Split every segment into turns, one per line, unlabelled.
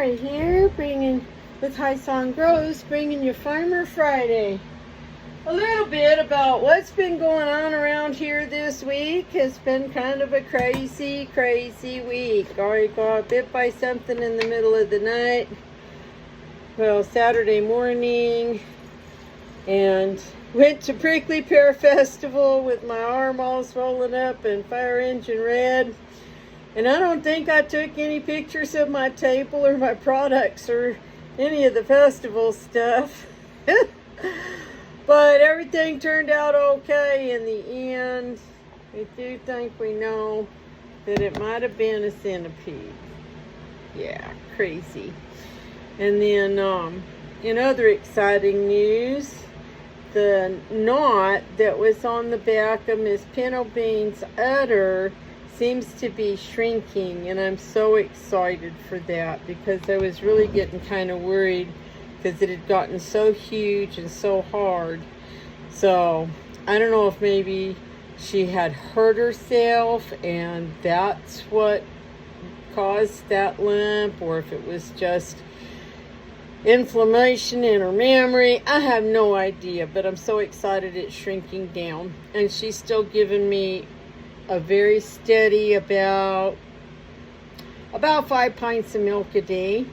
Lori here, bringing with High Song Grows, bringing you Farmer Friday. A little bit about what's been going on around here this week. It's been kind of a crazy week. I got bit by something in the middle of the night. Well, Saturday morning, and went to Prickly Pear Festival with my arm all swollen up and fire engine red. And I don't think I took any pictures of my table or my products or any of the festival stuff. But everything turned out okay in the end. We do think we know that it might have been a centipede. Yeah, crazy. And then in other exciting news, the knot that was on the back of Miss Pinnobean's udder seems to be shrinking, and I'm so excited for that because I was really getting kind of worried because it had gotten so huge and so hard. So I don't know if maybe she had hurt herself and that's what caused that lump, or if it was just inflammation in her mammary. I have no idea, but I'm so excited it's shrinking down, and she's still giving me a very steady about 5 pints of milk a day,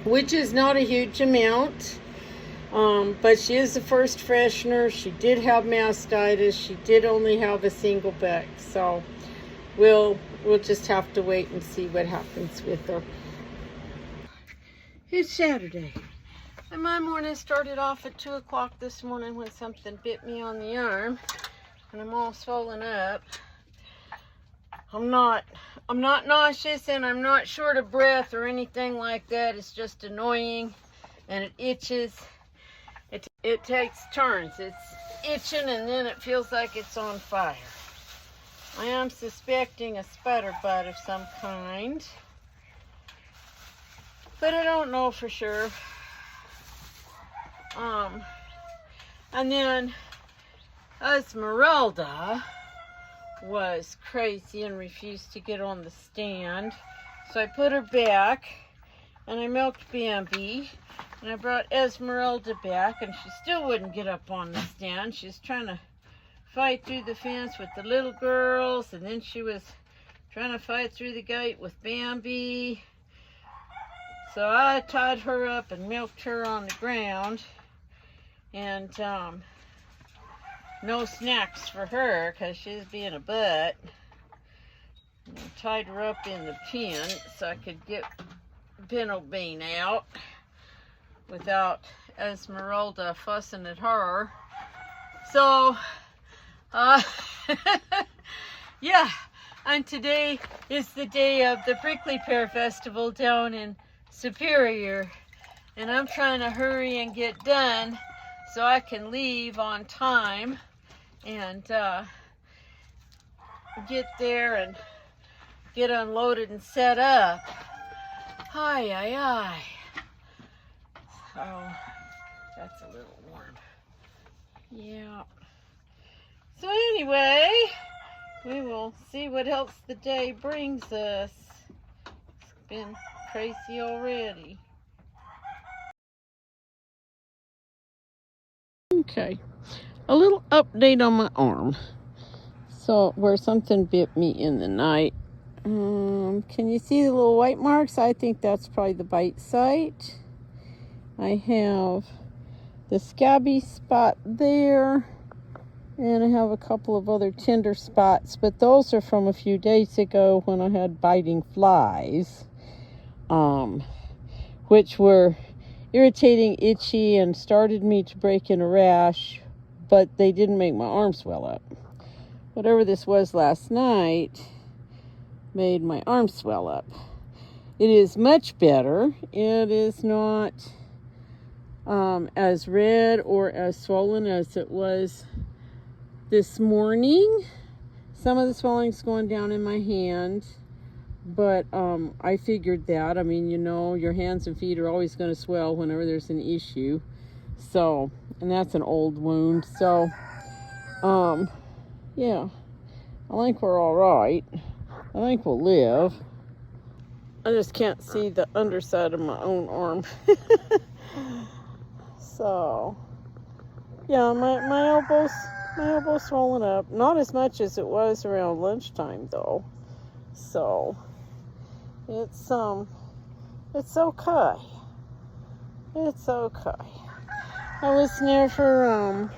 which is not a huge amount, but she is the first freshener. She did have mastitis. She did only have a single buck, so we'll just have to wait and see what happens with her. It's Saturday, and my morning started off at 2 o'clock this morning when something bit me on the arm, and I'm all swollen up. I'm not nauseous, and I'm not short of breath or anything like that. It's just annoying, and it itches. It takes turns. It's itching, and then it feels like it's on fire. I am suspecting a spider bite of some kind, but I don't know for sure. And then Esmeralda was crazy and refused to get on the stand, so I put her back and I milked Bambi, and I brought Esmeralda back, and she still wouldn't get up on the stand. She's trying to fight through the fence with the little girls, and then she was trying to fight through the gate with Bambi. So I tied her up and milked her on the ground, and no snacks for her because she's being a butt. And I tied her up in the pen so I could get Pinnobean out without Esmeralda fussing at her. So, yeah, and today is the day of the Prickly Pear Festival down in Superior, and I'm trying to hurry and get done so I can leave on time and get there and get unloaded and set up. Hi. So that's a little warm. Yeah. So anyway, we will see what else the day brings us. It's been crazy already. Okay, a little update on my arm. So where something bit me in the night. Can you see the little white marks? I think that's probably the bite site. I have the scabby spot there, and I have a couple of other tender spots, but those are from a few days ago when I had biting flies, which were irritating, itchy, and started me to break in a rash, but they didn't make my arm swell up. Whatever this was last night made my arm swell up. It is much better. It is not as red or as swollen as it was this morning. Some of the swelling's going down in my hand, but I figured that. I mean, you know, your hands and feet are always going to swell whenever there's an issue. So, and that's an old wound. So, yeah, I think we're all right. I think we'll live. I just can't see the underside of my own arm. So, yeah, my elbow's swollen up. Not as much as it was around lunchtime though. So, it's okay. It's okay. I was there for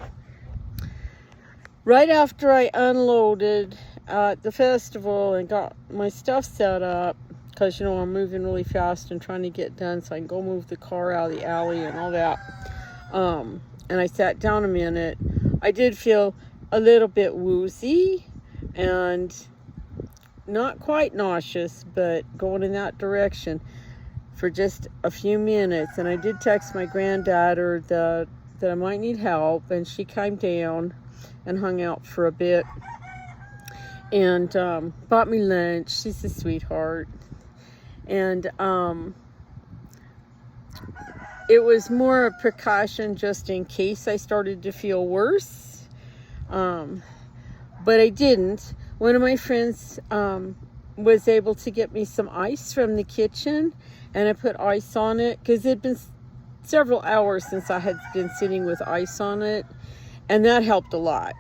right after I unloaded at the festival and got my stuff set up, because, you know, I'm moving really fast and trying to get done so I can go move the car out of the alley and all that. And I sat down a minute. I did feel a little bit woozy and not quite nauseous, but going in that direction for just a few minutes. And I did text my granddaughter that I might need help, and she came down and hung out for a bit and bought me lunch. She's a sweetheart. And it was more a precaution just in case I started to feel worse, but I didn't. One of my friends was able to get me some ice from the kitchen, and I put ice on it because it had been several hours since I had been sitting with ice on it, and that helped a lot.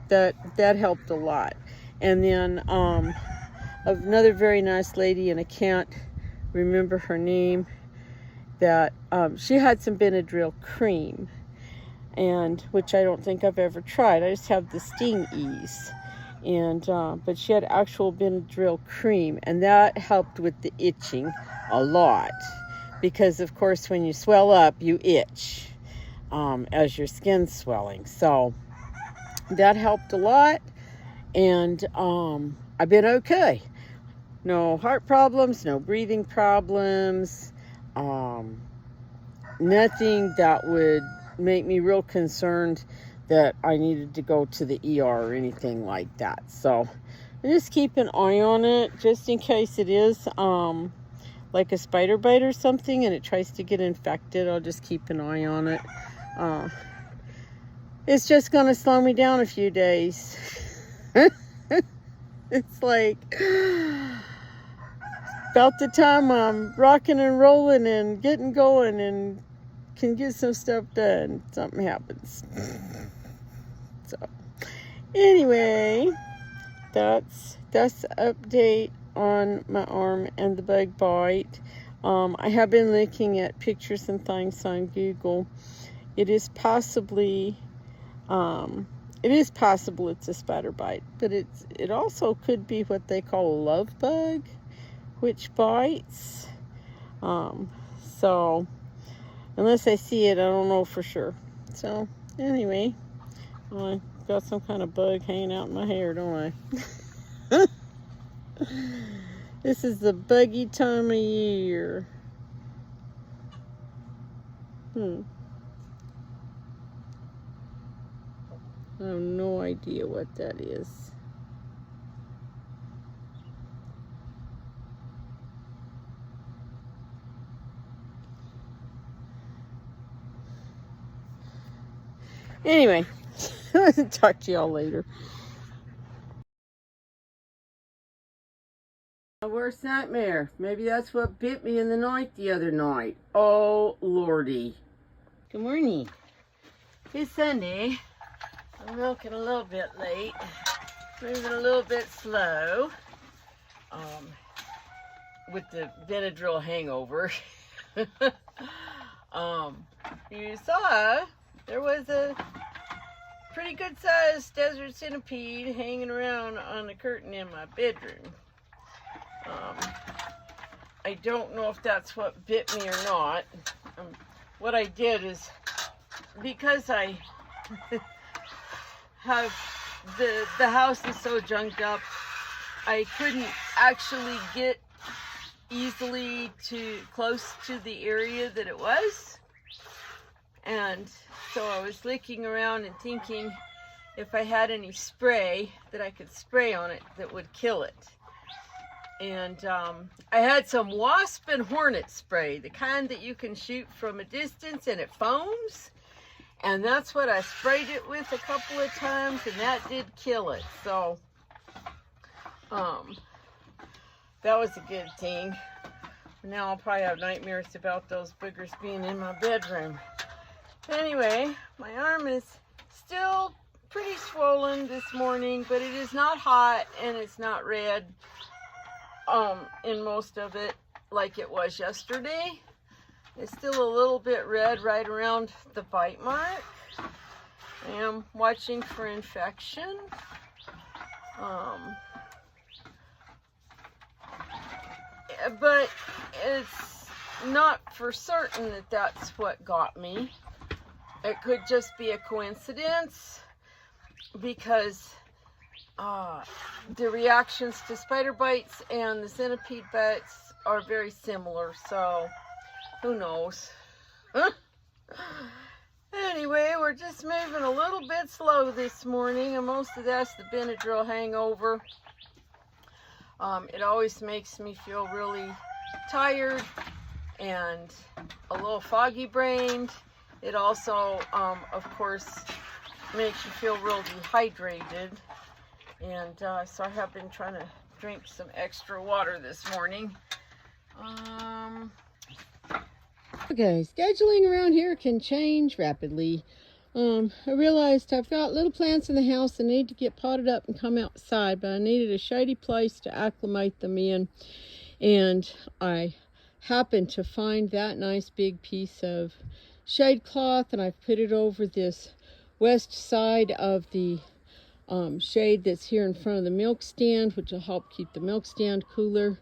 That helped a lot. And then another very nice lady, and I can't remember her name, that she had some Benadryl cream, and which I don't think I've ever tried. I just have the Sting Ease, and but she had actual Benadryl cream, and that helped with the itching a lot, because of course when you swell up you itch as your skin's swelling. So that helped a lot, and I've been okay. No heart problems, no breathing problems, nothing that would make me real concerned that I needed to go to the ER or anything like that. So I just keep an eye on it just in case it is like a spider bite or something and it tries to get infected. I'll just keep an eye on it. It's just going to slow me down a few days. It's like about the time I'm rocking and rolling and getting going and can get some stuff done, something happens. So anyway, that's the update on my arm and the bug bite. I have been looking at pictures and things on Google. It is possible it's a spider bite, but it also could be what they call a love bug, which bites. So unless I see it, I don't know for sure. So anyway, I got some kind of bug hanging out in my hair, don't I? This is the buggy time of year. I have no idea what that is. Anyway, I'll talk to y'all later. My worst nightmare. Maybe that's what bit me in the night the other night. Oh, Lordy. Good morning. It's Sunday. I'm milking a little bit late. Moving a little bit slow. With the Benadryl hangover. You saw there was a pretty good sized desert centipede hanging around on the curtain in my bedroom. I don't know if that's what bit me or not. What I did is, because I have the house is so junked up, I couldn't actually get easily close to the area that it was, and so I was looking around and thinking if I had any spray that I could spray on it that would kill it. And I had some wasp and hornet spray, the kind that you can shoot from a distance and it foams, and that's what I sprayed it with a couple of times, and that did kill it. So that was a good thing. Now I'll probably have nightmares about those boogers being in my bedroom. Anyway, my arm is still pretty swollen this morning, but it is not hot and it's not red in most of it like it was yesterday. It's still a little bit red right around the bite mark. I am watching for infection. But it's not for certain that that's what got me. It could just be a coincidence because the reactions to spider bites and the centipede bites are very similar, so who knows. Anyway, we're just moving a little bit slow this morning, and most of that's the Benadryl hangover. It always makes me feel really tired and a little foggy brained. It also, of course, makes you feel real dehydrated. And so I have been trying to drink some extra water this morning. Okay, scheduling around here can change rapidly. I realized I've got little plants in the house that need to get potted up and come outside, but I needed a shady place to acclimate them in. And I happened to find that nice big piece of shade cloth, and I've put it over this west side of the shade that's here in front of the milk stand, which will help keep the milk stand cooler.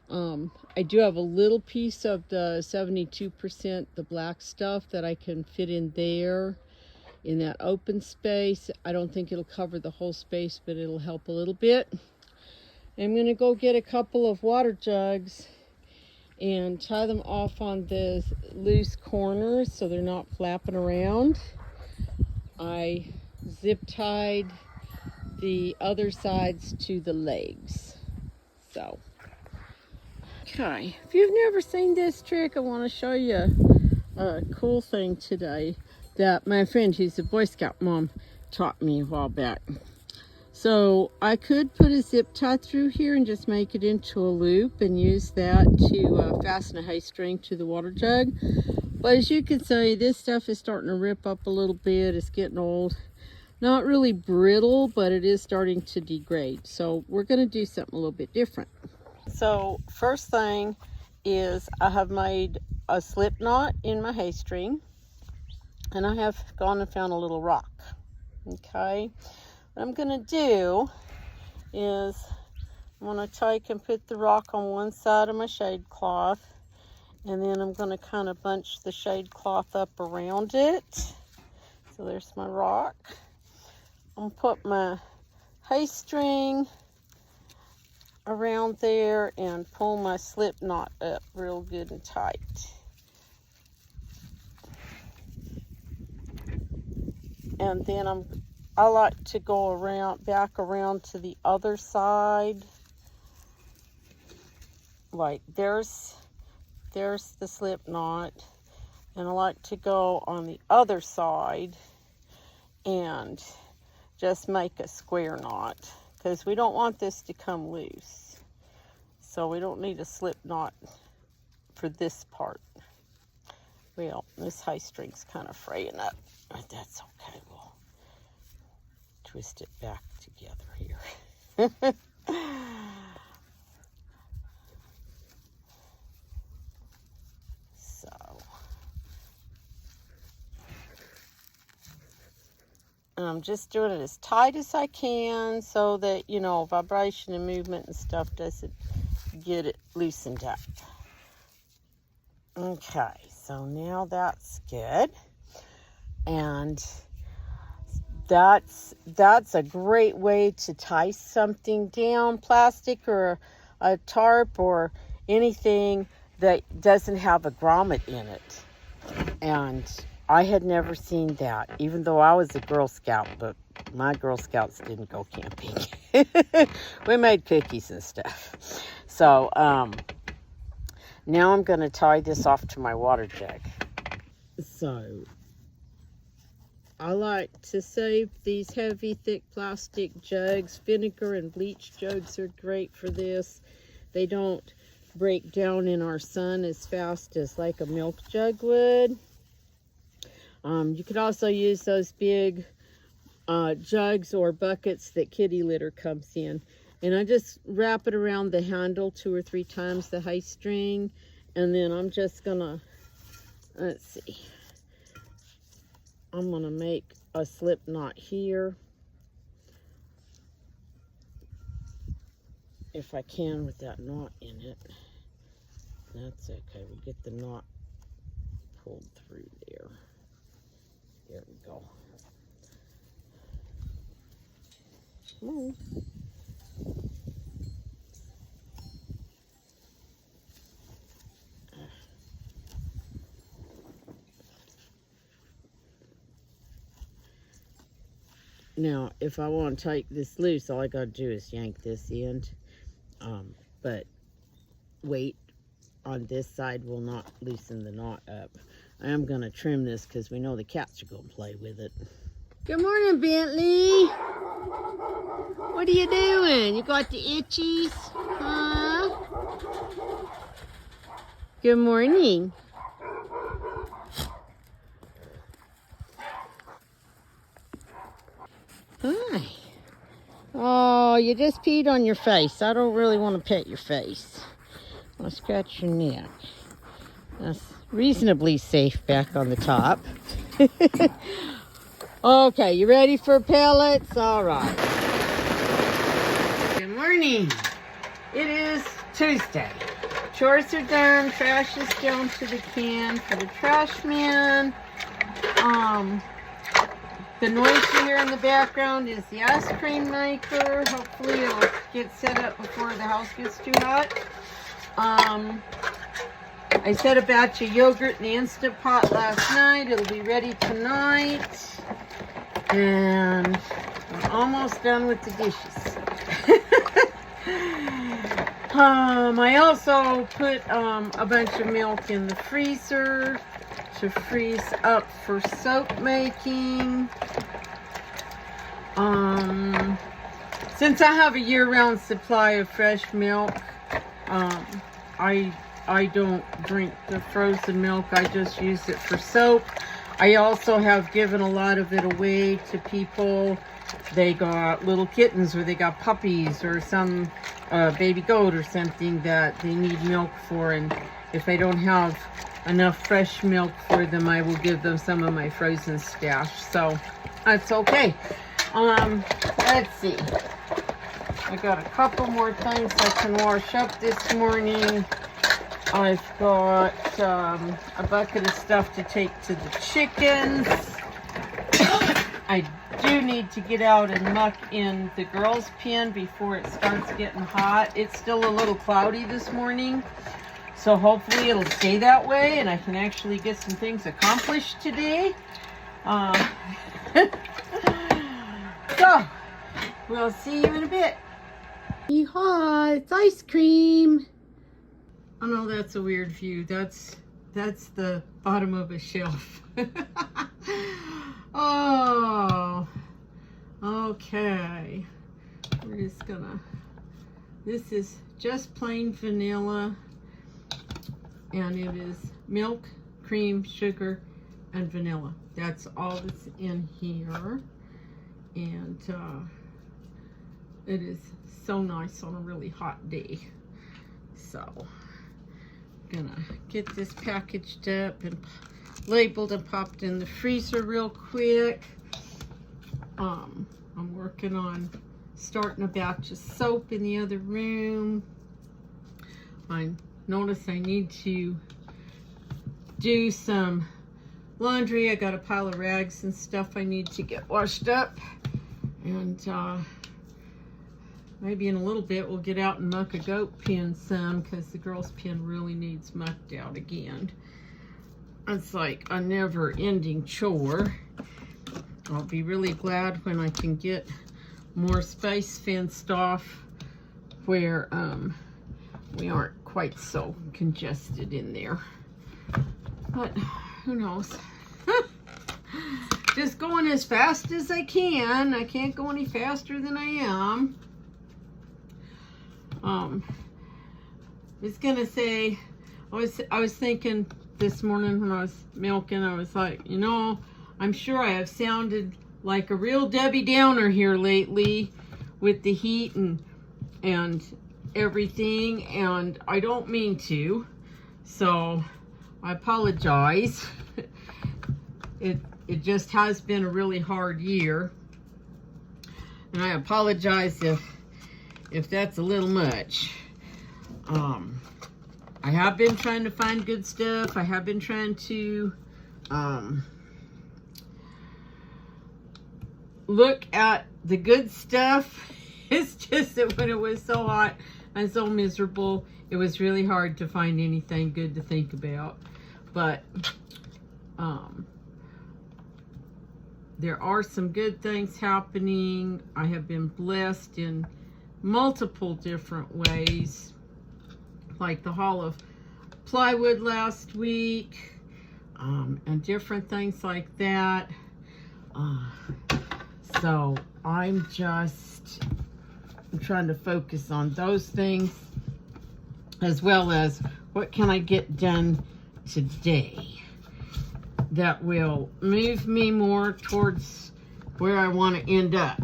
I do have a little piece of the 72%, the black stuff, that I can fit in there in that open space. I don't think it'll cover the whole space, but it'll help a little bit. I'm going to go get a couple of water jugs and tie them off on the loose corners so they're not flapping around. I zip tied the other sides to the legs. So, okay, if you've never seen this trick, I want to show you a cool thing today that my friend, who's a Boy Scout mom, taught me a while back. So I could put a zip tie through here and just make it into a loop and use that to fasten a hay string to the water jug. But as you can see, this stuff is starting to rip up a little bit. It's getting old. Not really brittle, but it is starting to degrade. So we're going to do something a little bit different. So first thing is I have made a slip knot in my hay string. And I have gone and found a little rock. Okay. What I'm going to do is I'm going to take and put the rock on one side of my shade cloth. And then I'm going to kind of bunch the shade cloth up around it. So there's my rock. I'm going to put my hay string around there and pull my slip knot up real good and tight. And then I like to go back around to the other side. Like there's the slip knot. And I like to go on the other side and just make a square knot, because we don't want this to come loose. So we don't need a slip knot for this part. Well, this hay string's kind of fraying up, but that's okay. We'll twist it back together here. So, and I'm just doing it as tight as I can so that, you know, vibration and movement and stuff doesn't get it loosened up. Okay, so now that's good. And that's a great way to tie something down, plastic or a tarp or anything that doesn't have a grommet in it. And I had never seen that, even though I was a Girl Scout, but my Girl Scouts didn't go camping. We made cookies and stuff. So now I'm going to tie this off to my water jug. So I like to save these heavy, thick plastic jugs. Vinegar and bleach jugs are great for this. They don't break down in our sun as fast as like a milk jug would. You could also use those big jugs or buckets that kitty litter comes in. And I just wrap it around the handle 2 or 3 times, the high string. And then I'm just gonna, let's see, I'm gonna make a slip knot here, if I can, with that knot in it. That's okay, we get the knot pulled through there. There we go. Come on. Now, if I want to take this loose, all I got to do is yank this end. But weight on this side will not loosen the knot up. I am going to trim this because we know the cats are going to play with it. Good morning, Bentley. What are you doing? You got the itchies? Huh? Good morning. Hi. Oh, you just peed on your face. I don't really want to pet your face. I'll scratch your neck. That's reasonably safe back on the top. Okay, you ready for pellets? All right. Good morning. It is Tuesday. Chores are done. Trash is down to the can for the trash man. The noise you hear in the background is the ice cream maker. Hopefully it'll get set up before the house gets too hot. I set a batch of yogurt in the Instant Pot last night. It'll be ready tonight. And I'm almost done with the dishes. I also put a bunch of milk in the freezer to freeze up for soap making. Since I have a year-round supply of fresh milk, I don't drink the frozen milk. I just use it for soap. I also have given a lot of it away to people. They got little kittens, or they got puppies, or some baby goat or something that they need milk for, and if I don't have enough fresh milk for them, I will give them some of my frozen stash. So that's okay. Let's see. I got a couple more things I can wash up this morning. I've got a bucket of stuff to take to the chickens. I do need to get out and muck in the girls' pen before it starts getting hot. It's still a little cloudy this morning, so hopefully it'll stay that way and I can actually get some things accomplished today. So, we'll see you in a bit. Yeehaw, it's ice cream. I know that's a weird view. That's the bottom of a shelf. Oh, okay. We're just gonna, this is just plain vanilla, and it is milk, cream, sugar, and vanilla. That's all that's in here, and it is so nice on a really hot day. So, gonna get this packaged up and labeled and popped in the freezer real quick. I'm working on starting a batch of soap in the other room. I notice I need to do some laundry. I got a pile of rags and stuff I need to get washed up, and maybe in a little bit we'll get out and muck a goat pen some, because the girls' pen really needs mucked out again. It's like a never-ending chore. I'll be really glad when I can get more space fenced off where we aren't quite so congested in there. But who knows? Just going as fast as I can. I can't go any faster than I am. was gonna say, I was thinking this morning when I was milking, I was like, you know, I'm sure I have sounded like a real Debbie Downer here lately with the heat and everything, and I don't mean to, so I apologize. It just has been a really hard year, and I apologize if that's a little much. I have been trying to find good stuff. I have been trying to look at the good stuff. It's just that when it was so hot and so miserable, it was really hard to find anything good to think about. But there are some good things happening. I have been blessed in multiple different ways, like the haul of plywood last week, and different things like that. So I'm trying to focus on those things, as well as what can I get done today that will move me more towards where I want to end up.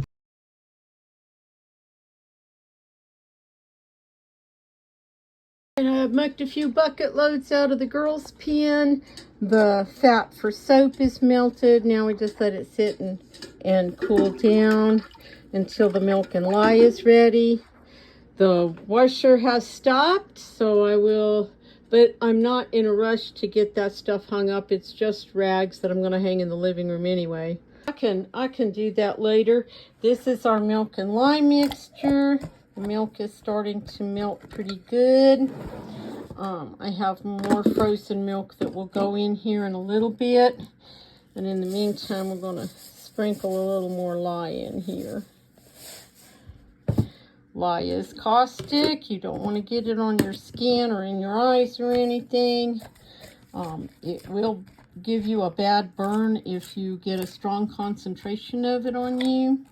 And I've mucked a few bucket loads out of the girls' pen. The fat for soap is melted. Now we just let it sit and cool down until the milk and lye is ready. The washer has stopped, so I will, but I'm not in a rush to get that stuff hung up. It's just rags that I'm going to hang in the living room anyway. I can do that later. This is our milk and lye mixture. The milk is starting to melt pretty good. I have more frozen milk that will go in here in a little bit. And in the meantime, we're going to sprinkle a little more lye in here. Lye is caustic. You don't want to get it on your skin or in your eyes or anything. It will give you a bad burn if you get a strong concentration of it on you,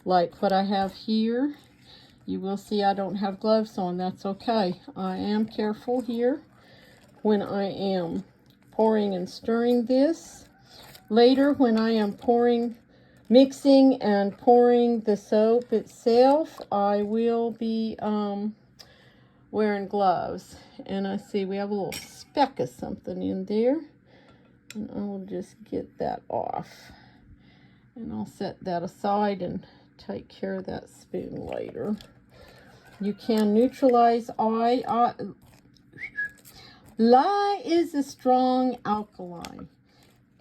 like what I have here. You will see I don't have gloves on. That's okay. I am careful here when I am pouring and stirring this. Later, when I am mixing and pouring the soap itself, I will be wearing gloves. And I see we have a little speck of something in there. And I will just get that off. And I'll set that aside and take care of that spoon later. You can neutralize lye is a strong alkali,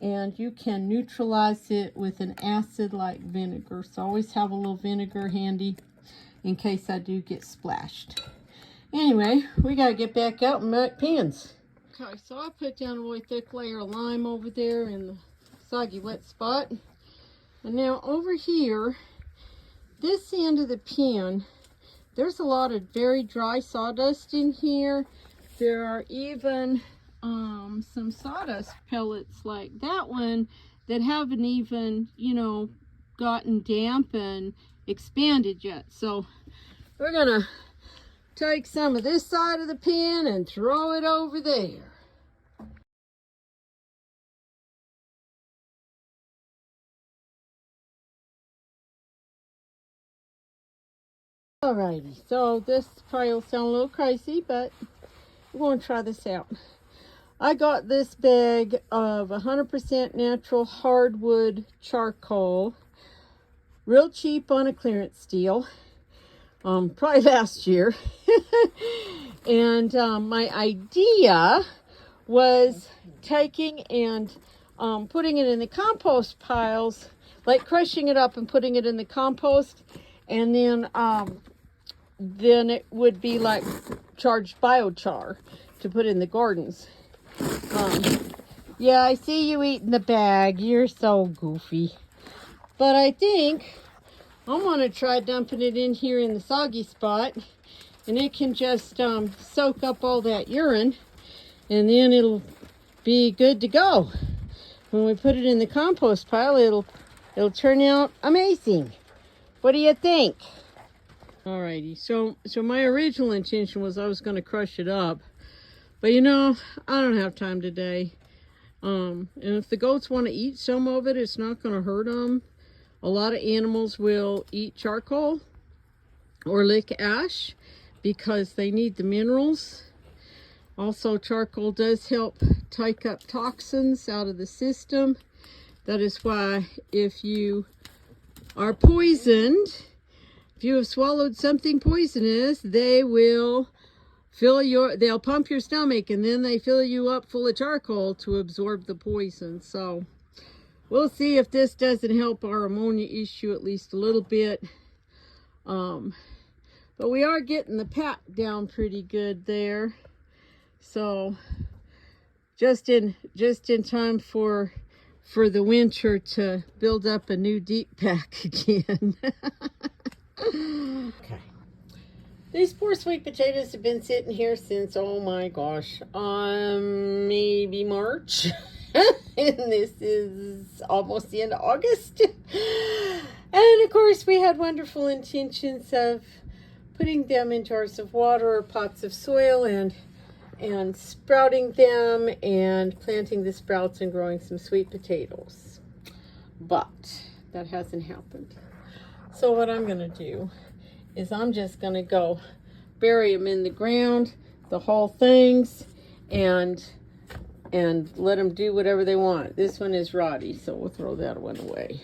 and you can neutralize it with an acid like vinegar. So always have a little vinegar handy in case I do get splashed. Anyway, we got to get back out and make pans. Okay, so I put down a really thick layer of lime over there in the soggy wet spot. And now over here, this end of the pan, there's a lot of very dry sawdust in here. There are even some sawdust pellets like that one that haven't even, you know, gotten damp and expanded yet. So we're gonna take some of this side of the pan and throw it over there. Alrighty, so this probably will sound a little crazy, but we're going to try this out. I got this bag of 100% natural hardwood charcoal, real cheap on a clearance deal, probably last year. And my idea was taking and putting it in the compost piles, like crushing it up and putting it in the compost, and then it would be like charged biochar to put in the gardens. Yeah, I see you eating the bag. You're so goofy. But I think I'm going to try dumping it in here in the soggy spot, and it can just soak up all that urine, and then it'll be good to go. When we put it in the compost pile, it'll turn out amazing. What do you think? Alrighty, so my original intention was I was going to crush it up, but you know, I don't have time today. And if the goats want to eat some of it, it's not going to hurt them. A lot of animals will eat charcoal or lick ash because they need the minerals. Also, charcoal does help take up toxins out of the system. That is why if you are poisoned, if you have swallowed something poisonous, they'll pump your stomach and then they fill you up full of charcoal to absorb the poison. So we'll see if this doesn't help our ammonia issue at least a little bit. But we are getting the pack down pretty good there. So just in time for the winter to build up a new deep pack again. Okay. These poor sweet potatoes have been sitting here since, oh my gosh, maybe March. And this is almost the end of August. And of course we had wonderful intentions of putting them in jars of water or pots of soil and sprouting them and planting the sprouts and growing some sweet potatoes. But that hasn't happened. So what I'm going to do is I'm just going to go bury them in the ground, the whole things, and let them do whatever they want. This one is rotty, so we'll throw that one away.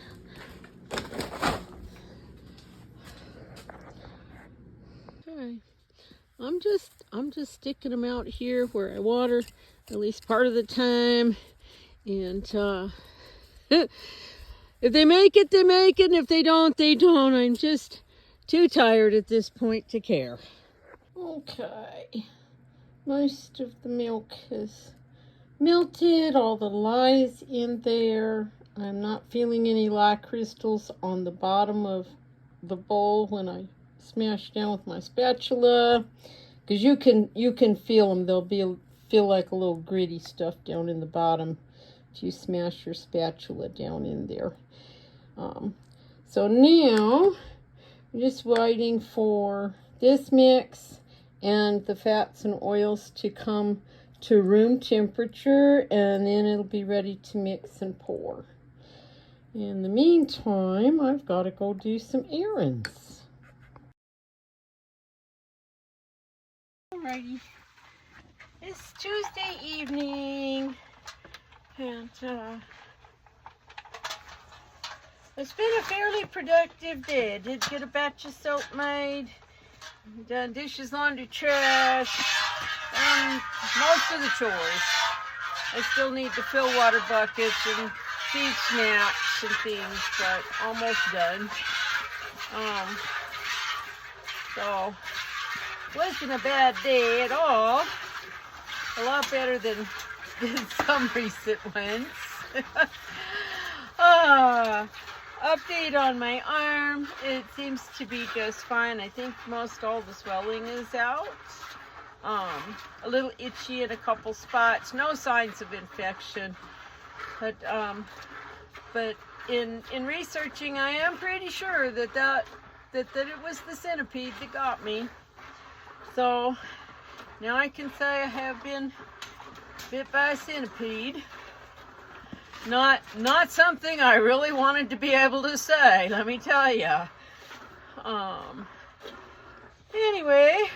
Okay. I'm just sticking them out here where I water at least part of the time, and if they make it, they make it, and if they don't, they don't. I'm just too tired at this point to care. Okay, most of the milk has melted, all the lye's in there. I'm not feeling any lye crystals on the bottom of the bowl when I smash down with my spatula, because you can feel them. They'll feel like a little gritty stuff down in the bottom if you smash your spatula down in there. So now I'm just waiting for this mix and the fats and oils to come to room temperature, and then it'll be ready to mix and pour. In the meantime, I've got to go do some errands. Alrighty, it's Tuesday evening, and it's been a fairly productive day. I did get a batch of soap made, done dishes, laundry, trash, and most of the chores. I still need to fill water buckets and feed snacks and things, but almost done. So wasn't a bad day at all. A lot better than some recent ones. Update on my arm. It seems to be just fine. I think most all the swelling is out. A little itchy in a couple spots. No signs of infection. But in researching, I am pretty sure that it was the centipede that got me. So now I can say I have been bit by a centipede. Not something I really wanted to be able to say, let me tell you. Anyway,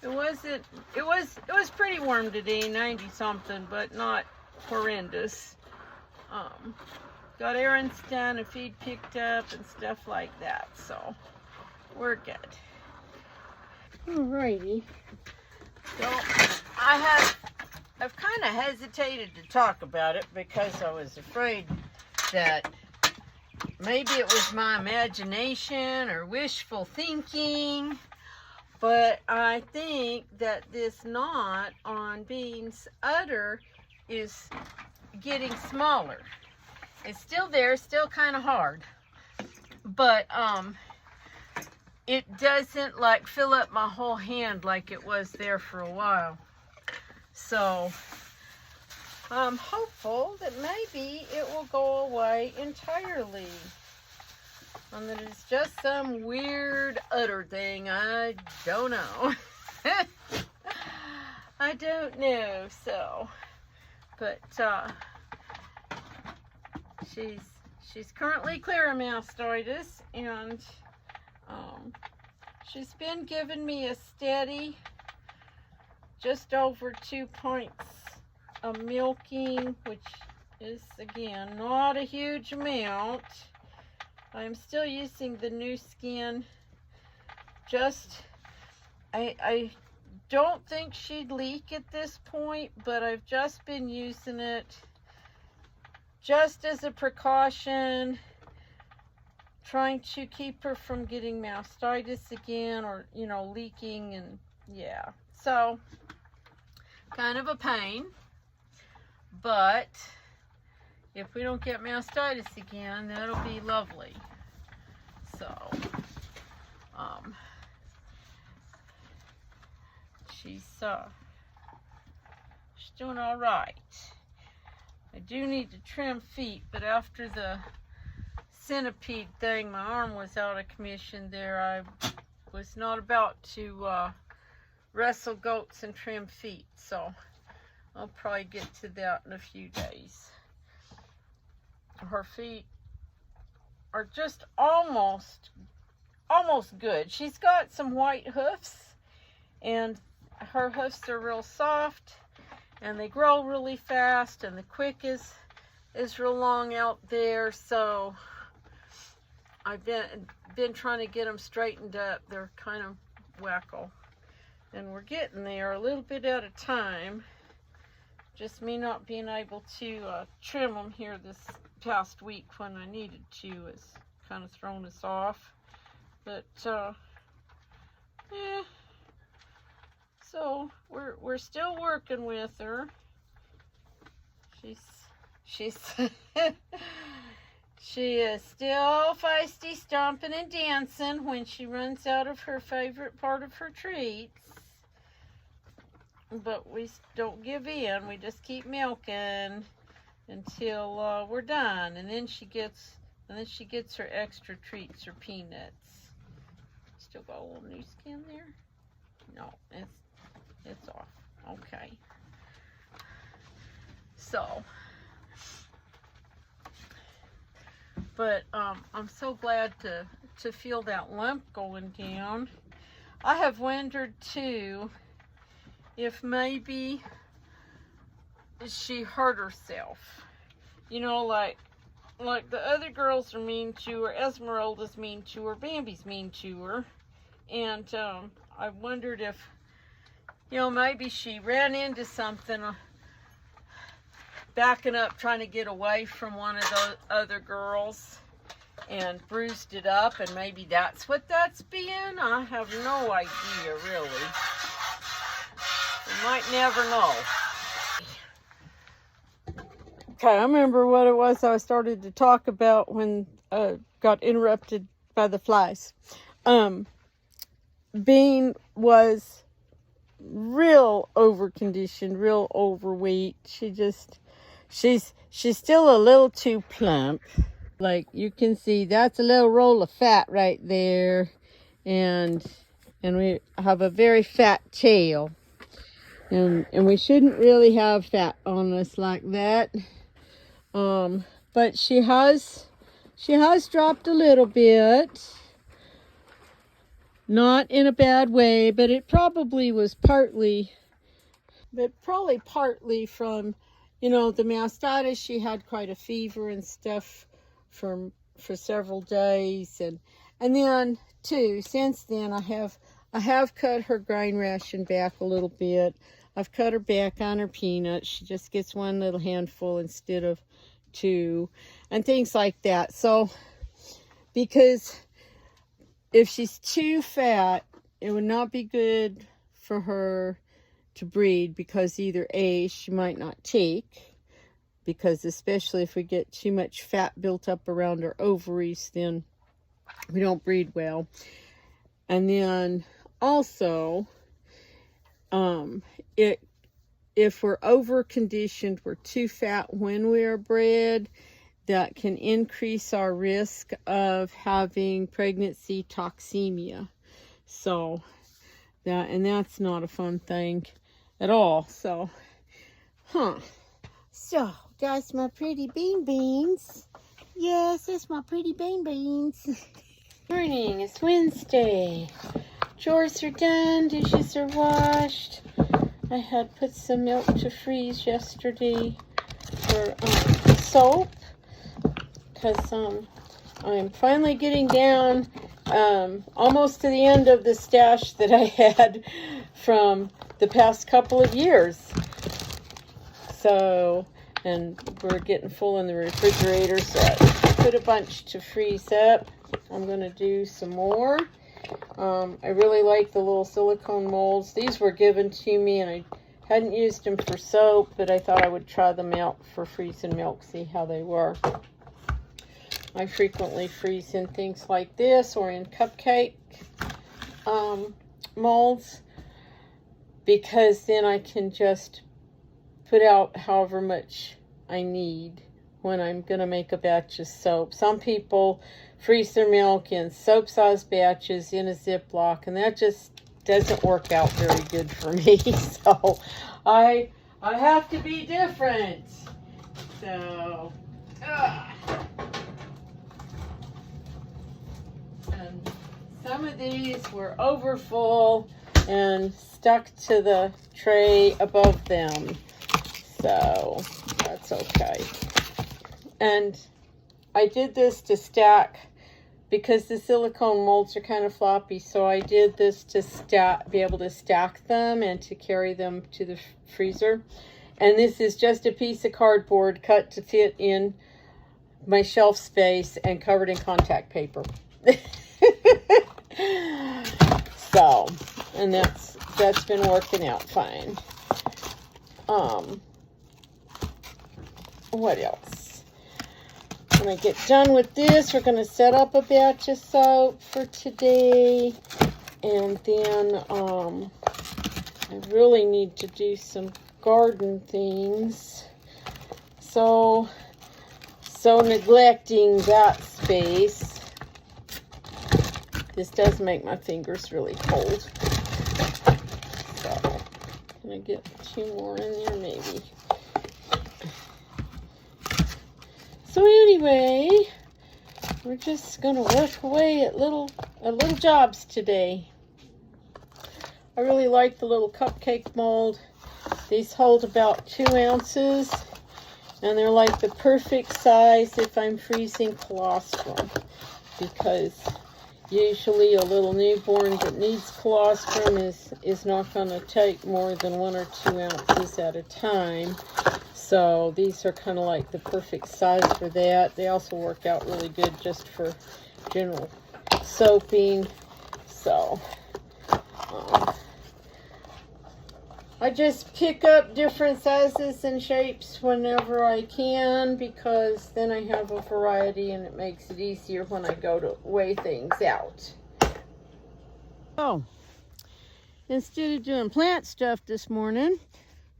it was pretty warm today, 90 something, but not horrendous. Got errands done, a feed picked up and stuff like that, so we're good. Alrighty. So I've kind of hesitated to talk about it because I was afraid that maybe it was my imagination or wishful thinking, but I think that this knot on Bean's udder is getting smaller. It's still there, still kind of hard, but it doesn't like fill up my whole hand like it was there for a while. So I'm hopeful that maybe it will go away entirely. And that it's just some weird udder thing. I don't know. I don't know, so. But she's currently clear of mastitis, and she's been giving me a steady just over 2 pints of milking, which is, again, not a huge amount. I'm still using the new skin. I don't think she'd leak at this point, but I've just been using it just as a precaution, trying to keep her from getting mastitis again, or, you know, leaking, and yeah. So, kind of a pain, but if we don't get mastitis again, that'll be lovely. So, she's doing all right. I do need to trim feet, but after the Centipede thing, my arm was out of commission there. I was not about to wrestle goats and trim feet, so I'll probably get to that in a few days. Her feet are just almost good. She's got some white hoofs, and her hoofs are real soft, and they grow really fast, and the quick is real long out there. So I've been trying to get them straightened up. They're kind of wacko, and we're getting there a little bit at a time. Just me not being able to trim them here this past week when I needed to has kind of thrown us off. But yeah, so we're still working with her. She's she is still feisty, stomping and dancing when she runs out of her favorite part of her treats. But we don't give in. We just keep milking until we're done, and then she gets her extra treats or peanuts. Still got a little new skin there? No, it's off. Okay. So, but I'm so glad to feel that lump going down. I have wondered too if maybe she hurt herself. You know, like the other girls are mean to her, Esmeralda's mean to her, Bambi's mean to her, and I wondered if, you know, maybe she ran into something backing up, trying to get away from one of those other girls, and bruised it up, and maybe that's what that's been. I have no idea, really. You might never know. Okay, I remember what it was I started to talk about when got interrupted by the flies. Bean was real overconditioned, real overweight. She's still a little too plump. Like you can see, that's a little roll of fat right there, and we have a very fat tail, and we shouldn't really have fat on us like that. But she has dropped a little bit, not in a bad way, but it probably was partly from, you know, the mastitis. She had quite a fever and stuff for several days, and then too, since then I have cut her grain ration back a little bit. I've cut her back on her peanuts. She just gets one little handful instead of two, and things like that. So, because if she's too fat, it would not be good for her to breed, because either A, she might not take, because especially if we get too much fat built up around her ovaries, then we don't breed well. And then also, if we're over conditioned, we're too fat when we are bred, that can increase our risk of having pregnancy toxemia. So that's not a fun thing at all. So, So, that's my pretty bean beans. Yes, that's my pretty bean beans. Morning, it's Wednesday. Chores are done, dishes are washed. I had put some milk to freeze yesterday for soap, because I'm finally getting down almost to the end of the stash that I had from the past couple of years. So, and we're getting full in the refrigerator, so I put a bunch to freeze up. I'm going to do some more. I really like the little silicone molds. These were given to me, and I hadn't used them for soap, but I thought I would try them out for freezing milk, see how they were. I frequently freeze in things like this or in cupcake molds, because then I can just put out however much I need when I'm going to make a batch of soap. Some people freeze their milk in soap-sized batches in a Ziploc, and that just doesn't work out very good for me. So I have to be different. So, and some of these were over full and stuck to the tray above them. So that's okay. And I did this to stack, because the silicone molds are kind of floppy, so I did this to be able to stack them and to carry them to the freezer. And this is just a piece of cardboard cut to fit in my shelf space and covered in contact paper. So, and that's been working out fine. What else? When I get done with this, we're going to set up a batch of soap for today. And then I really need to do some garden things. So neglecting that space. This does make my fingers really cold. So, can I get 2 more in there maybe? So anyway, we're just gonna work away at little jobs today. I really like the little cupcake mold. These hold about 2 ounces, and they're like the perfect size if I'm freezing colostrum, because usually a little newborn that needs colostrum is not going to take more than 1 or 2 ounces at a time. So these are kind of like the perfect size for that. They also work out really good just for general soaping. So I just pick up different sizes and shapes whenever I can, because then I have a variety and it makes it easier when I go to weigh things out. So, instead of doing plant stuff this morning,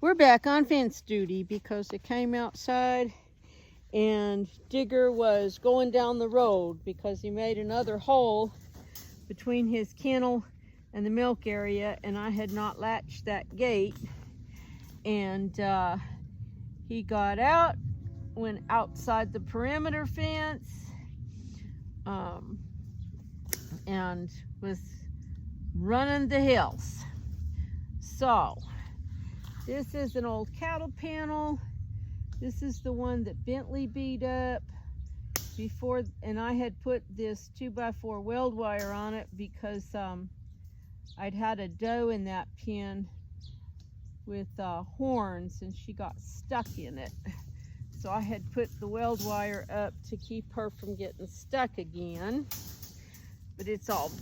we're back on fence duty, because it came outside and Digger was going down the road because he made another hole between his kennel and the milk area, and I had not latched that gate. And he got out, went outside the perimeter fence, and was running the hills. So this is an old cattle panel. This is the one that Bentley beat up before, and I had put this 2x4 weld wire on it because I'd had a doe in that pen with horns, and she got stuck in it. So I had put the weld wire up to keep her from getting stuck again. But it's all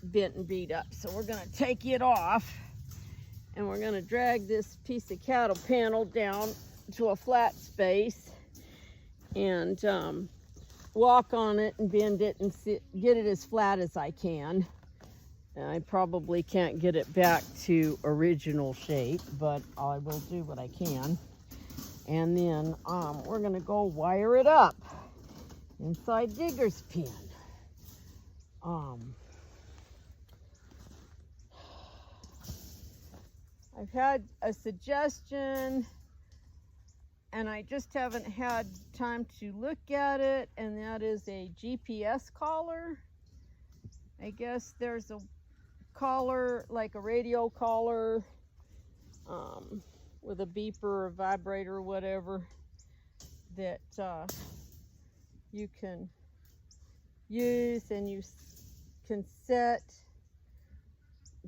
bent and beat up. So we're going to take it off, and we're going to drag this piece of cattle panel down to a flat space and walk on it and bend it and get it as flat as I can. I probably can't get it back to original shape, but I will do what I can. And then we're going to go wire it up. inside Digger's pen. I've had a suggestion and I just haven't had time to look at it, and that is a GPS collar. I guess there's a collar, like a radio collar, with a beeper or vibrator or whatever, that you can use, and you can set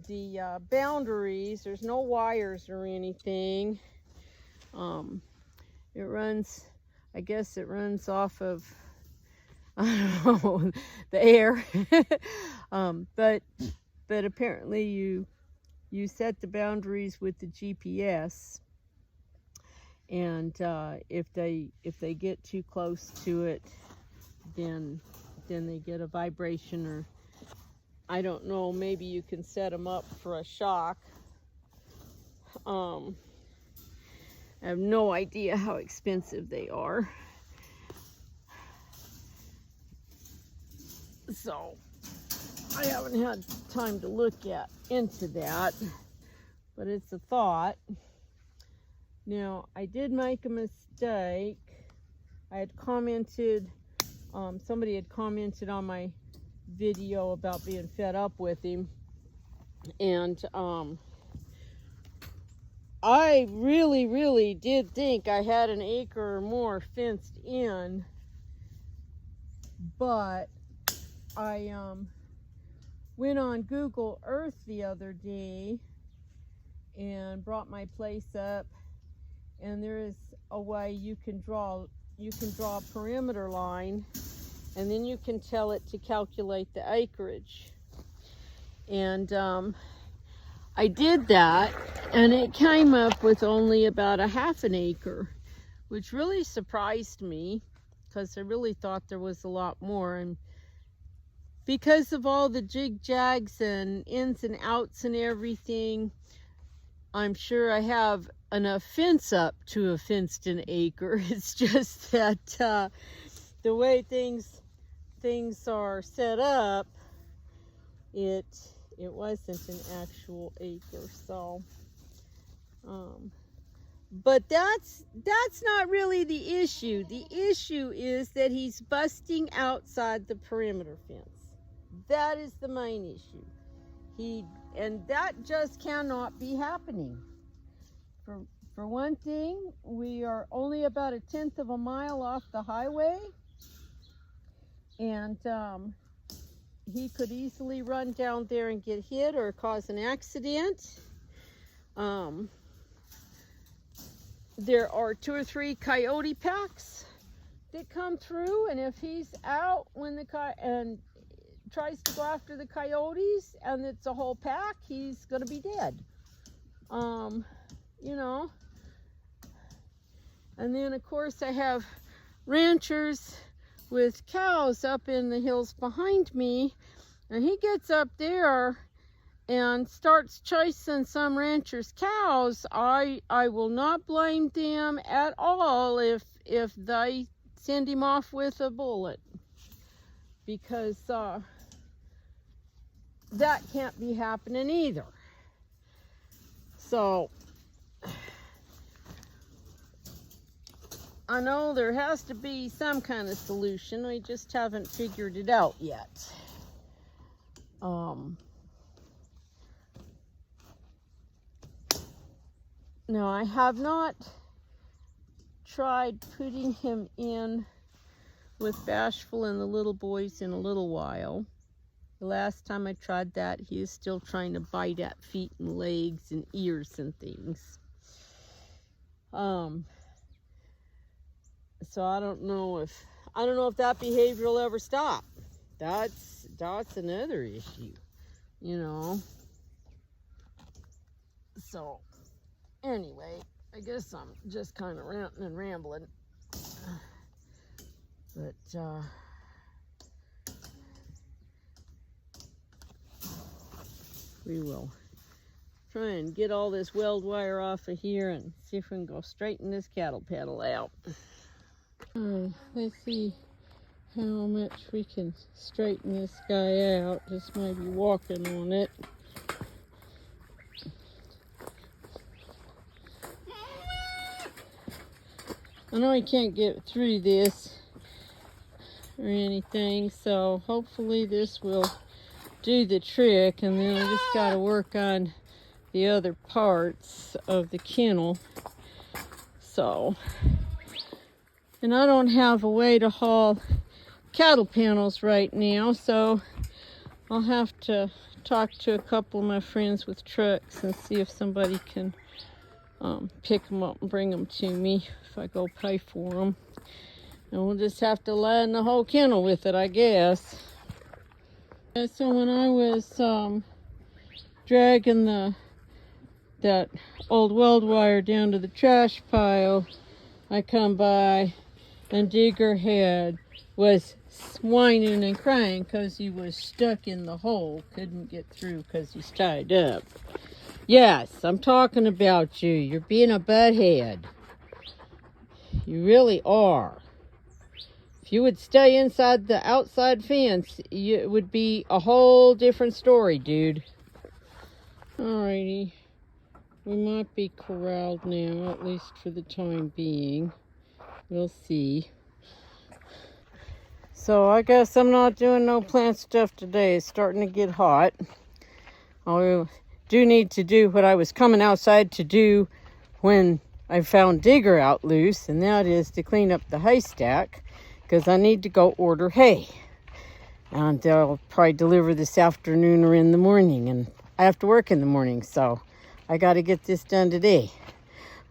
the boundaries. There's no wires or anything. It runs, I guess it runs off of, I don't know, the air. But apparently you set the boundaries with the GPS, and if they get too close to it, then they get a vibration, or I don't know, maybe you can set them up for a shock. I have no idea how expensive they are. So I haven't had time to look into that, but it's a thought. Now, I did make a mistake. I had commented, somebody had commented on my video about being fed up with him, and I really did think I had an acre or more fenced in, but I went on Google Earth the other day and brought my place up, and there is a way you can draw a perimeter line, and then you can tell it to calculate the acreage. And I did that, and it came up with only about a half an acre, which really surprised me, because I really thought there was a lot more. And because of all the jig-jags and ins and outs and everything, I'm sure I have enough fence up to have fenced an acre. It's just that the way things are set up, it wasn't an actual acre. So but that's not really the issue. The issue is that he's busting outside the perimeter fence. That is the main issue. And that just cannot be happening. For one thing, we are only about 1/10 of a mile off the highway, and he could easily run down there and get hit or cause an accident. There are 2 or 3 coyote packs that come through, and if he's out when and tries to go after the coyotes and it's a whole pack, he's gonna be dead. You know. And then of course I have ranchers with cows up in the hills behind me, and he gets up there and starts chasing some ranchers' cows. I will not blame them at all if they send him off with a bullet, because that can't be happening either. So I know there has to be some kind of solution. We just haven't figured it out yet. Now, I have not tried putting him in with Bashful and the little boys in a little while. The last time I tried that, he is still trying to bite at feet and legs and ears and things. So I don't know if that behavior will ever stop. That's another issue, you know. So anyway, I guess I'm just kind of ranting and rambling. But we will try and get all this weld wire off of here and see if we can go straighten this cattle paddle out. Let's see how much we can straighten this guy out. Just maybe walking on it. I know I can't get through this or anything, so hopefully this will do the trick, and then I just got to work on the other parts of the kennel. So, and I don't have a way to haul cattle panels right now, so I'll have to talk to a couple of my friends with trucks and see if somebody can pick them up and bring them to me if I go pay for them. And we'll just have to line the whole kennel with it, I guess. So when I was dragging that old weld wire down to the trash pile, I come by and Digger was whining and crying because he was stuck in the hole, couldn't get through because he's tied up. Yes, I'm talking about you. You're being a butthead. You really are. If you would stay inside the outside fence, it would be a whole different story, dude. Alrighty. We might be corralled now, at least for the time being. We'll see. So I guess I'm not doing no plant stuff today. It's starting to get hot. I do need to do what I was coming outside to do when I found Digger out loose, and that is to clean up the haystack, because I need to go order hay. And they'll probably deliver this afternoon or in the morning, and I have to work in the morning, so I got to get this done today.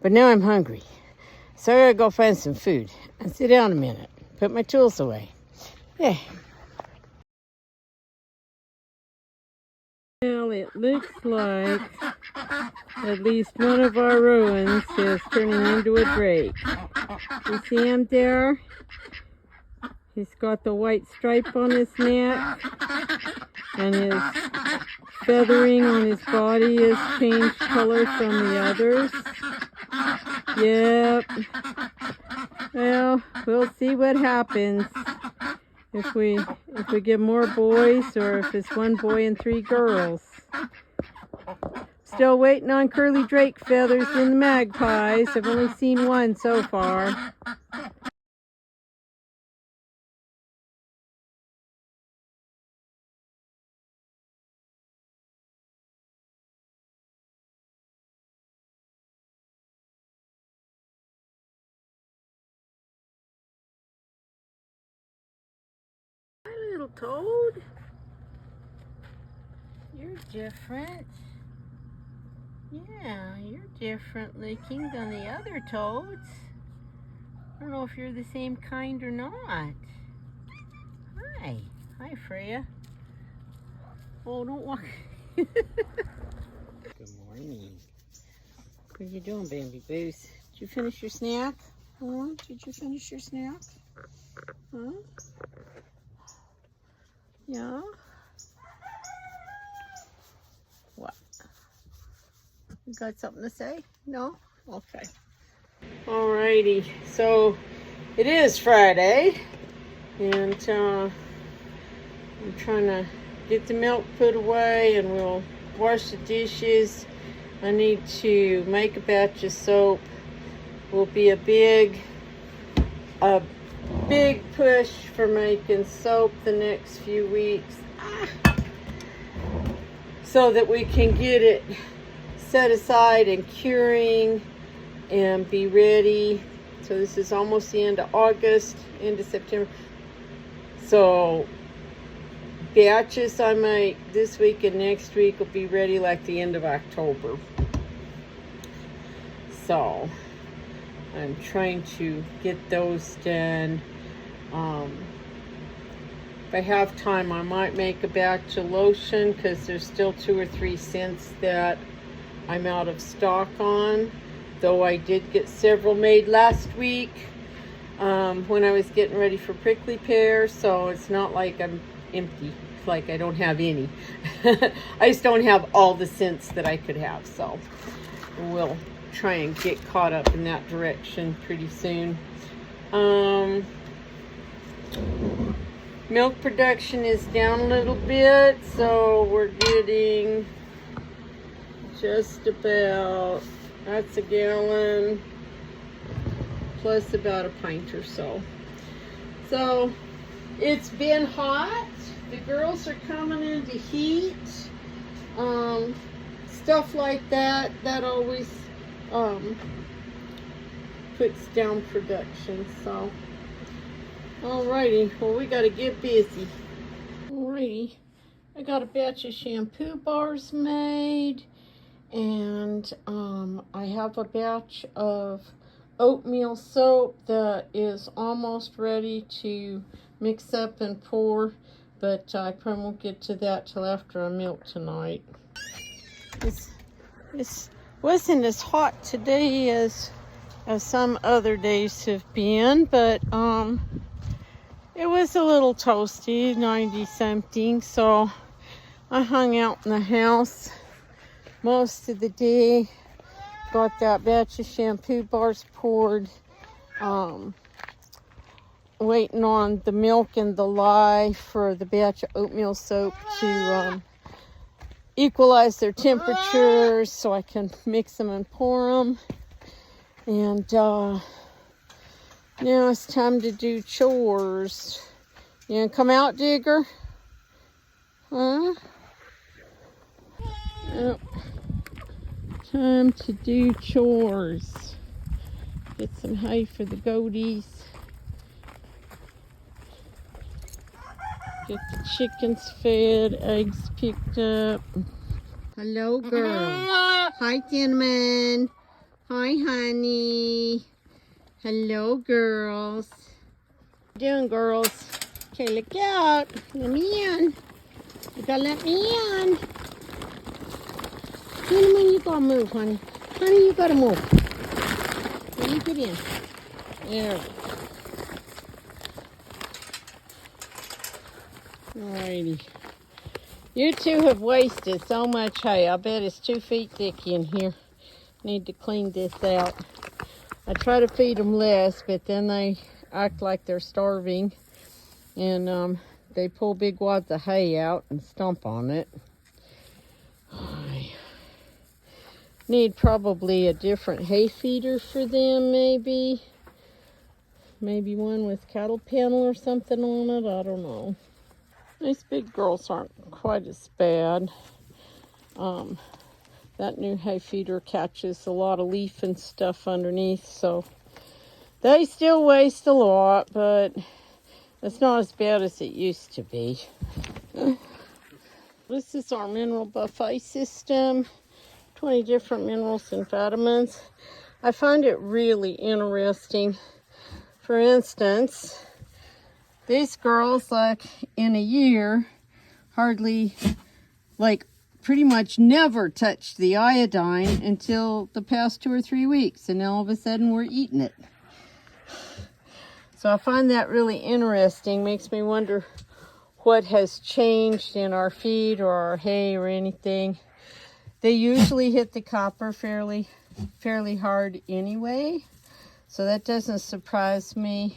But now I'm hungry, so I gotta go find some food and sit down a minute, put my tools away. Yeah. Well, it looks like at least one of our ruins is turning into a drake. You see him there? He's got the white stripe on his neck, and his feathering on his body has changed color from the others. Yep. Well, we'll see what happens. If we get more boys, or if it's one boy and 3 girls. Still waiting on curly drake feathers in the magpies. I've only seen one so far. Hi, little toad. You're different. Yeah, you're different looking than the other toads. I don't know if you're the same kind or not. Hi. Hi, Freya. Oh, don't walk. Good morning. What are you doing, Bambi Booth? Did you finish your snack? Huh? Did you finish your snack? Huh? Yeah? What? You got something to say? No? Okay. Alrighty. So, it is Friday. And, I'm trying to get the milk put away, and we'll wash the dishes. I need to make a batch of soap. Will be a big push for making soap the next few weeks, so that we can get it set aside and curing and be ready. So this is almost the end of August, end of September. So batches I make this week and next week will be ready like the end of October. So I'm trying to get those done. If I have time, I might make a batch of lotion, because there's still 2 or 3 scents that I'm out of stock on, though I did get several made last week when I was getting ready for prickly pear. So it's not like I'm empty, like I don't have any. I just don't have all the scents that I could have, so we'll try and get caught up in that direction pretty soon. Milk production is down a little bit, so we're getting just about, that's a gallon, plus about a pint or so. So it's been hot. The girls are coming into heat. Stuff like that, that always puts down production. So alrighty, well, we gotta get busy. Alrighty, I got a batch of shampoo bars made, and I have a batch of oatmeal soap that is almost ready to mix up and pour, but I probably won't get to that till after I milk tonight. This wasn't as hot today as some other days have been, but it was a little toasty, 90 something, so I hung out in the house most of the day. Got that batch of shampoo bars poured, waiting on the milk and the lye for the batch of oatmeal soap to equalize their temperatures so I can mix them and pour them. And now it's time to do chores. You gonna come out, Digger? Huh? Yep. Time to do chores. Get some hay for the goaties. Get the chickens fed, eggs picked up. Hello, girl. Hi, gentlemen. Hi, honey. Hello, girls. What you doing, girls? Okay, look out. Let me in. You gotta let me in. Gentlemen, you gotta move, honey. Honey, you gotta move. Let me get in. There. Alrighty. You two have wasted so much hay. I bet it's 2 feet thick in here. Need to clean this out. I try to feed them less, but then they act like they're starving. And they pull big wads of hay out and stomp on it. I need probably a different hay feeder for them, maybe. Maybe one with cattle panel or something on it. I don't know. These big girls aren't quite as bad. That new hay feeder catches a lot of leaf and stuff underneath, so they still waste a lot, but it's not as bad as it used to be. This is our mineral buffet system. 20 different minerals and vitamins. I find it really interesting. For instance, these girls, like in a year, hardly, like pretty much never touched the iodine until the past 2 or 3 weeks, and now all of a sudden we're eating it. So I find that really interesting. Makes me wonder what has changed in our feed or our hay or anything. They usually hit the copper fairly hard anyway, so that doesn't surprise me.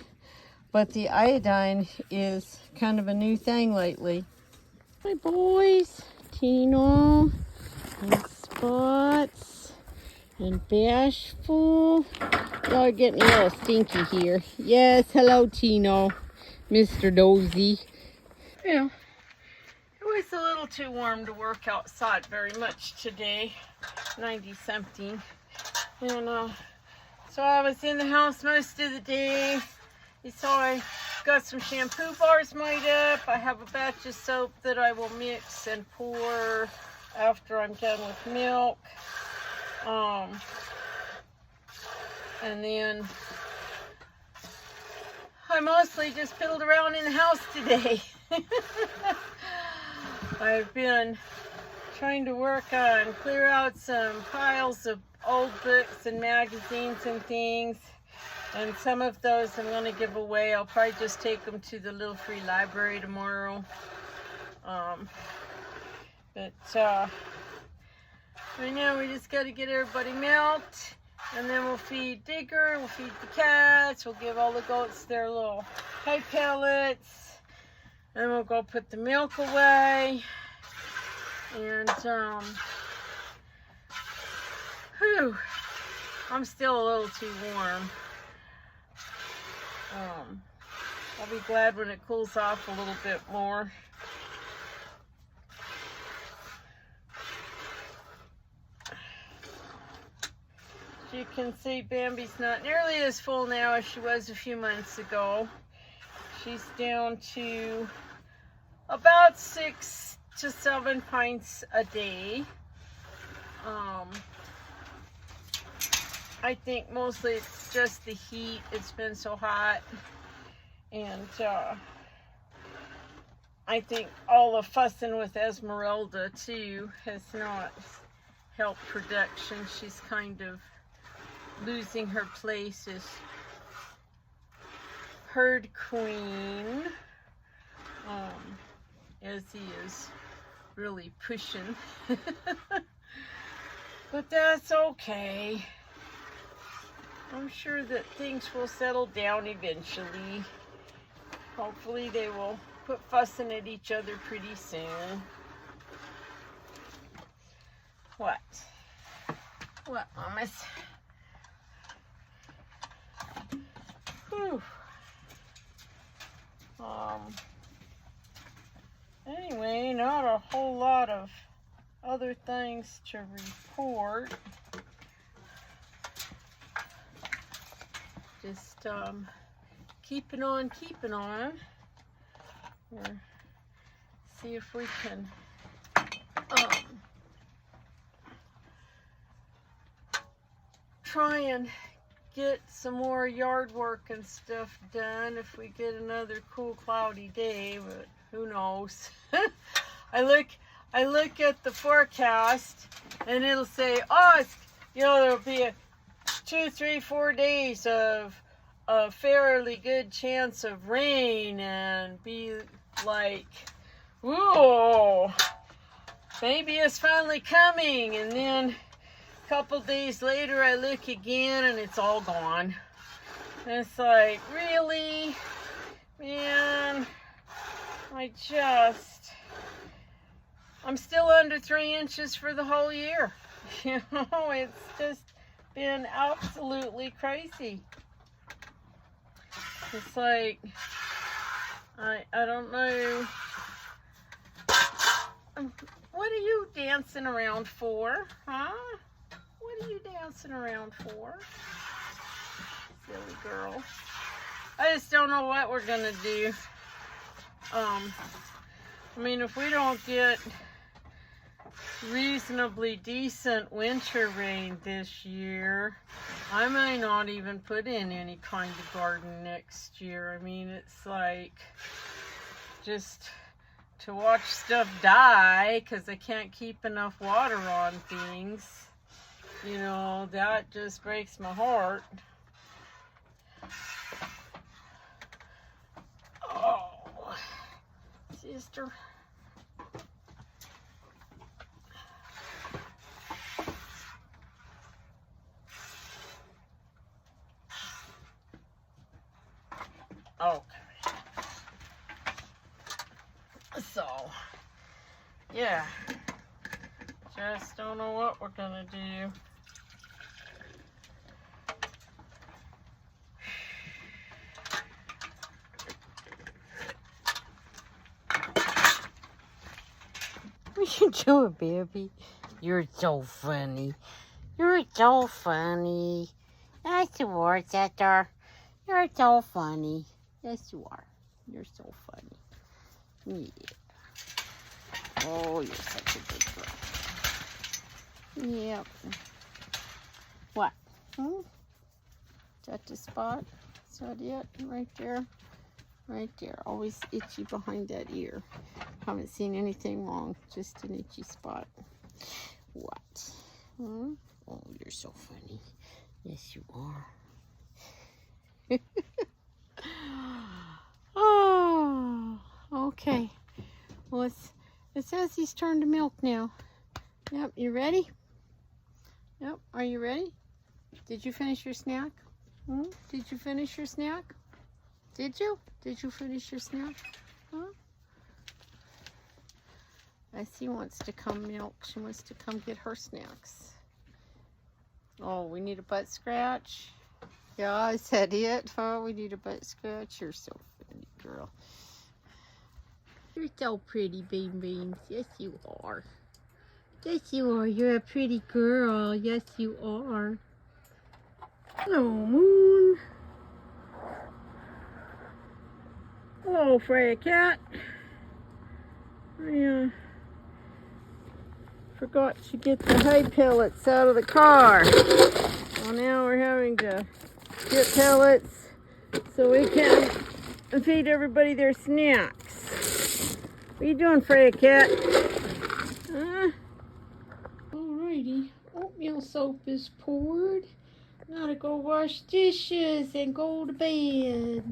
But the iodine is kind of a new thing lately. Hi, boys. Tino and Spots and Bashful. Y'all are getting a little stinky here. Yes, hello, Tino. Mr. Dozy. Yeah, it was a little too warm to work outside very much today. 90 something. And so I was in the house most of the day. So I got some shampoo bars made up. I have a batch of soap that I will mix and pour after I'm done with milk. And then I mostly just fiddled around in the house today. I've been trying to work on clear out some piles of old books and magazines and things. And some of those I'm going to give away. I'll probably just take them to the little free library tomorrow. But right now we just got to get everybody milked. And then we'll feed Digger, we'll feed the cats, we'll give all the goats their little hay pellets. And then we'll go put the milk away. And, whew, I'm still a little too warm. I'll be glad when it cools off a little bit more. As you can see, Bambi's not nearly as full now as she was a few months ago. She's down to about 6 to 7 pints a day. I think mostly it's just the heat. It's been so hot. And I think all the fussing with Esmeralda too has not helped production. She's kind of losing her place as herd queen, as he is really pushing. But that's okay. I'm sure that things will settle down eventually. Hopefully they will quit fussing at each other pretty soon. What? What, mamas? Whew. Anyway, not a whole lot of other things to report. Just keeping on. Or see if we can try and get some more yard work and stuff done if we get another cool cloudy day, but who knows. I look at the forecast and it'll say, oh, it's, there'll be a 2, 3, 4 days of a fairly good chance of rain, and be like, whoa, maybe it's finally coming. And then a couple days later I look again and it's all gone. And it's like, really, man, I'm still under 3 inches for the whole year. It's just been absolutely crazy. It's like, I don't know. What are you dancing around for, huh? What are you dancing around for? Silly girl. I just don't know what we're gonna do. I mean, if we don't get reasonably decent winter rain this year, I may not even put in any kind of garden next year. I mean, it's like just to watch stuff die because I can't keep enough water on things. That just breaks my heart. Oh, sister. Okay. So, yeah. Just don't know what we're gonna do. What you doing, baby? You're so funny. You're so funny. That's the word, Cesar. You're so funny. Yes, you are. You're so funny. Yeah. Oh, you're such a good girl. Yep. What? Is that the spot? Is that it? Right there? Right there. Always itchy behind that ear. Haven't seen anything wrong. Just an itchy spot. What? Oh, you're so funny. Yes, you are. Oh, okay. Well, it says he's turned to milk now. Yep, you ready? Yep, are you ready? Did you finish your snack? Did you finish your snack? Did you? Did you finish your snack? Huh? Icy wants to come milk. She wants to come get her snacks. Oh, we need a butt scratch. Yeah, is that it? Oh, we need a butt scratch. You're so pretty, girl. You're so pretty, Bean Beans. Yes, you are. Yes, you are. You're a pretty girl. Yes, you are. Hello, Moon. Hello, Freya Cat. I forgot to get the hay pellets out of the car. Well, now we're having to get pellets so we can feed everybody their snacks. What are you doing, Freya Cat? Alrighty, oatmeal soap is poured. Now to go wash dishes and go to bed.